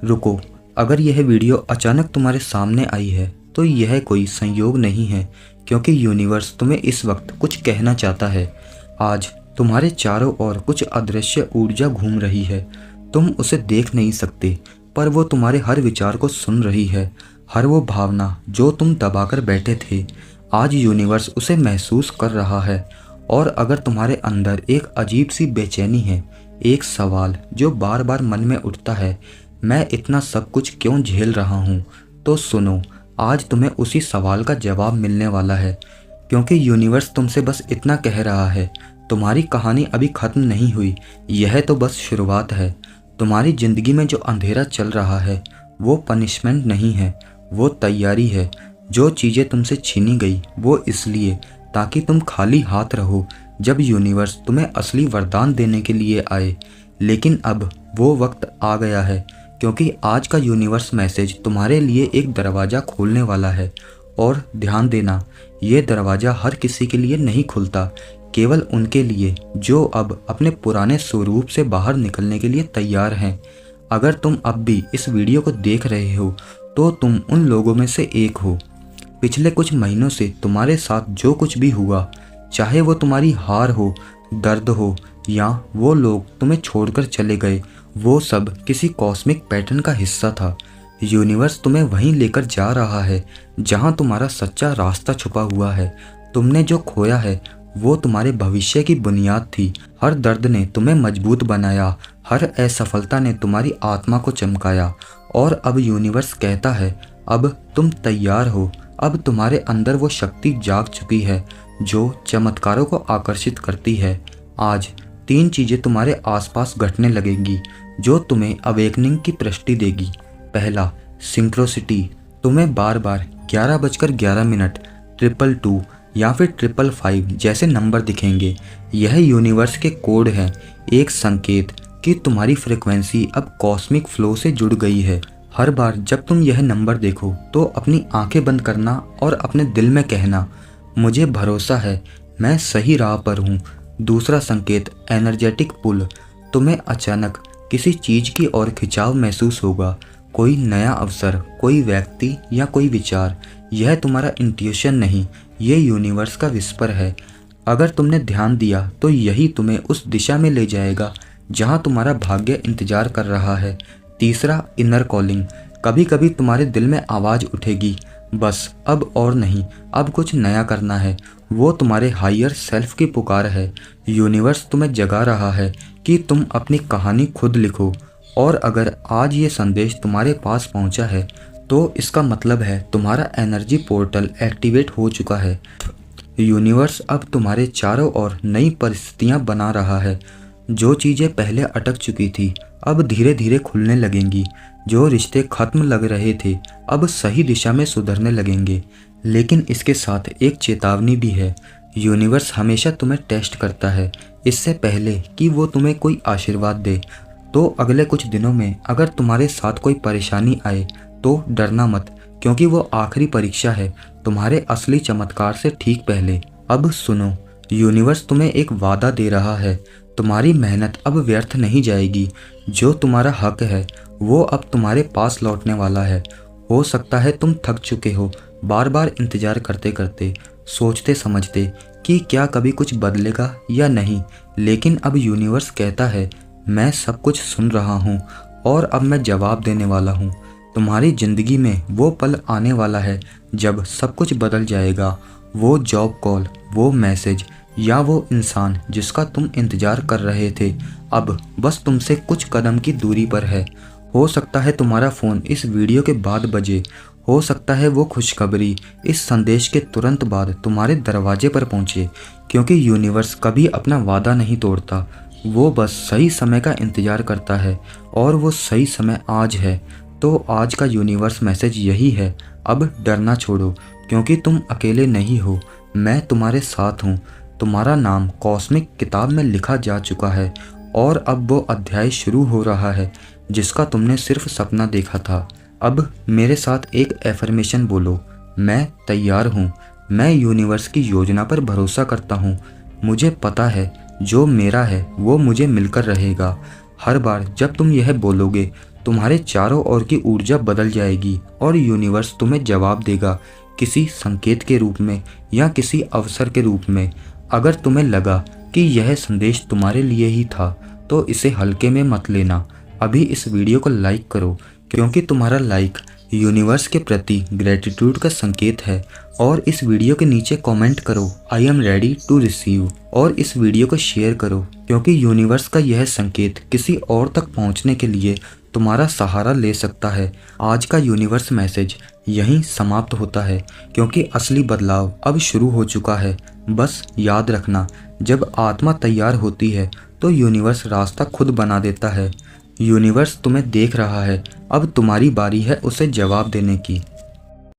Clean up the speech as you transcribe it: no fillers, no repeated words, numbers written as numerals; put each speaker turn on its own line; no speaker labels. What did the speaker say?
रुको, अगर यह वीडियो अचानक तुम्हारे सामने आई है तो यह कोई संयोग नहीं है, क्योंकि यूनिवर्स तुम्हें इस वक्त कुछ कहना चाहता है। आज तुम्हारे चारों ओर कुछ अदृश्य ऊर्जा घूम रही है। तुम उसे देख नहीं सकते, पर वो तुम्हारे हर विचार को सुन रही है। हर वो भावना जो तुम दबाकर बैठे थे, आज यूनिवर्स उसे महसूस कर रहा है। और अगर तुम्हारे अंदर एक अजीब सी बेचैनी है, एक सवाल जो बार बार मन में उठता है, मैं इतना सब कुछ क्यों झेल रहा हूँ, तो सुनो, आज तुम्हें उसी सवाल का जवाब मिलने वाला है। क्योंकि यूनिवर्स तुमसे बस इतना कह रहा है, तुम्हारी कहानी अभी ख़त्म नहीं हुई, यह तो बस शुरुआत है। तुम्हारी ज़िंदगी में जो अंधेरा चल रहा है वो पनिशमेंट नहीं है, वो तैयारी है। जो चीज़ें तुमसे छीनी गई वो इसलिए ताकि तुम खाली हाथ रहो जब यूनिवर्स तुम्हें असली वरदान देने के लिए आए। लेकिन अब वो वक्त आ गया है, क्योंकि आज का यूनिवर्स मैसेज तुम्हारे लिए एक दरवाज़ा खोलने वाला है। और ध्यान देना, ये दरवाज़ा हर किसी के लिए नहीं खुलता, केवल उनके लिए जो अब अपने पुराने स्वरूप से बाहर निकलने के लिए तैयार हैं। अगर तुम अब भी इस वीडियो को देख रहे हो तो तुम उन लोगों में से एक हो। पिछले कुछ महीनों से तुम्हारे साथ जो कुछ भी हुआ, चाहे वो तुम्हारी हार हो, दर्द हो, या वो लोग तुम्हें छोड़कर चले गए, वो सब किसी कॉस्मिक पैटर्न का हिस्सा था। यूनिवर्स तुम्हें वहीं लेकर जा रहा है जहां तुम्हारा सच्चा रास्ता छुपा हुआ है। तुमने जो खोया है वो तुम्हारे भविष्य की बुनियाद थी। हर दर्द ने तुम्हें मजबूत बनाया, हर असफलता ने तुम्हारी आत्मा को चमकाया। और अब यूनिवर्स कहता है, अब तुम तैयार हो। अब तुम्हारे अंदर वो शक्ति जाग चुकी है जो चमत्कारों को आकर्षित करती है। आज 3 चीज़ें तुम्हारे आसपास घटने लगेंगी जो तुम्हें अवेकनिंग की दृष्टि देगी। पहला, सिंक्रोसिटी। तुम्हें बार बार 11:11, 222 या फिर 555 जैसे नंबर दिखेंगे। यह यूनिवर्स के कोड हैं, एक संकेत कि तुम्हारी फ्रिक्वेंसी अब कॉस्मिक फ्लो से जुड़ गई है। हर बार जब तुम यह नंबर देखो तो अपनी आंखें बंद करना और अपने दिल में कहना, मुझे भरोसा है, मैं सही राह पर हूँ। दूसरा संकेत, एनर्जेटिक पुल। तुम्हें अचानक किसी चीज़ की ओर खिंचाव महसूस होगा, कोई नया अवसर, कोई व्यक्ति या कोई विचार। यह तुम्हारा इंट्यूशन नहीं, ये यूनिवर्स का विस्पर है। अगर तुमने ध्यान दिया तो यही तुम्हें उस दिशा में ले जाएगा जहाँ तुम्हारा भाग्य इंतजार कर रहा है। तीसरा, इनर कॉलिंग। कभी कभी तुम्हारे दिल में आवाज़ उठेगी, बस अब और नहीं, अब कुछ नया करना है। वो तुम्हारे हायर सेल्फ की पुकार है। यूनिवर्स तुम्हें जगा रहा है कि तुम अपनी कहानी खुद लिखो। और अगर आज ये संदेश तुम्हारे पास पहुंचा है तो इसका मतलब है तुम्हारा एनर्जी पोर्टल एक्टिवेट हो चुका है। यूनिवर्स अब तुम्हारे चारों ओर नई परिस्थितियां बना रहा है। जो चीज़ें पहले अटक चुकी थी अब धीरे धीरे खुलने लगेंगी। जो रिश्ते खत्म लग रहे थे अब सही दिशा में सुधरने लगेंगे। लेकिन इसके साथ एक चेतावनी भी है। यूनिवर्स हमेशा तुम्हें टेस्ट करता है, इससे पहले कि वो तुम्हें कोई आशीर्वाद दे। तो अगले कुछ दिनों में अगर तुम्हारे साथ कोई परेशानी आए तो डरना मत, क्योंकि वो आखिरी परीक्षा है तुम्हारे असली चमत्कार से ठीक पहले। अब सुनो, यूनिवर्स तुम्हें एक वादा दे रहा है, तुम्हारी मेहनत अब व्यर्थ नहीं जाएगी। जो तुम्हारा हक है वो अब तुम्हारे पास लौटने वाला है। हो सकता है तुम थक चुके हो, बार बार इंतजार करते करते, सोचते समझते कि क्या कभी कुछ बदलेगा या नहीं। लेकिन अब यूनिवर्स कहता है, मैं सब कुछ सुन रहा हूँ और अब मैं जवाब देने वाला हूँ। तुम्हारी ज़िंदगी में वो पल आने वाला है जब सब कुछ बदल जाएगा। वो जॉब कॉल, वो मैसेज या वो इंसान जिसका तुम इंतज़ार कर रहे थे अब बस तुमसे कुछ कदम की दूरी पर है। हो सकता है तुम्हारा फ़ोन इस वीडियो के बाद बजे, हो सकता है वो खुशखबरी इस संदेश के तुरंत बाद तुम्हारे दरवाजे पर पहुँचे। क्योंकि यूनिवर्स कभी अपना वादा नहीं तोड़ता, वो बस सही समय का इंतज़ार करता है, और वो सही समय आज है। तो आज का यूनिवर्स मैसेज यही है, अब डरना छोड़ो, क्योंकि तुम अकेले नहीं हो, मैं तुम्हारे साथ हूँ। तुम्हारा नाम कॉस्मिक किताब में लिखा जा चुका है और अब वो अध्याय शुरू हो रहा है जिसका तुमने सिर्फ सपना देखा था। अब मेरे साथ एक एफर्मेशन बोलो, मैं तैयार हूँ। मैं यूनिवर्स की योजना पर भरोसा करता हूँ। मुझे पता है जो मेरा है वो मुझे मिलकर रहेगा। हर बार जब तुम यह बोलोगे तुम्हारे चारों ओर की ऊर्जा बदल जाएगी और यूनिवर्स तुम्हें जवाब देगा, किसी संकेत के रूप में या किसी अवसर के रूप में। अगर तुम्हें लगा कि यह संदेश तुम्हारे लिए ही था तो इसे हल्के में मत लेना। अभी इस वीडियो को लाइक करो, क्योंकि तुम्हारा लाइक यूनिवर्स के प्रति ग्रेटिट्यूड का संकेत है। और इस वीडियो के नीचे कमेंट करो, I am ready to receive. और इस वीडियो को शेयर करो, क्योंकि यूनिवर्स का यह संकेत किसी और तक पहुंचने के लिए तुम्हारा सहारा ले सकता है। आज का यूनिवर्स मैसेज यहीं समाप्त होता है, क्योंकि असली बदलाव अब शुरू हो चुका है। बस याद रखना, जब आत्मा तैयार होती है तो यूनिवर्स रास्ता खुद बना देता है। यूनिवर्स तुम्हें देख रहा है, अब तुम्हारी बारी है उसे जवाब देने की।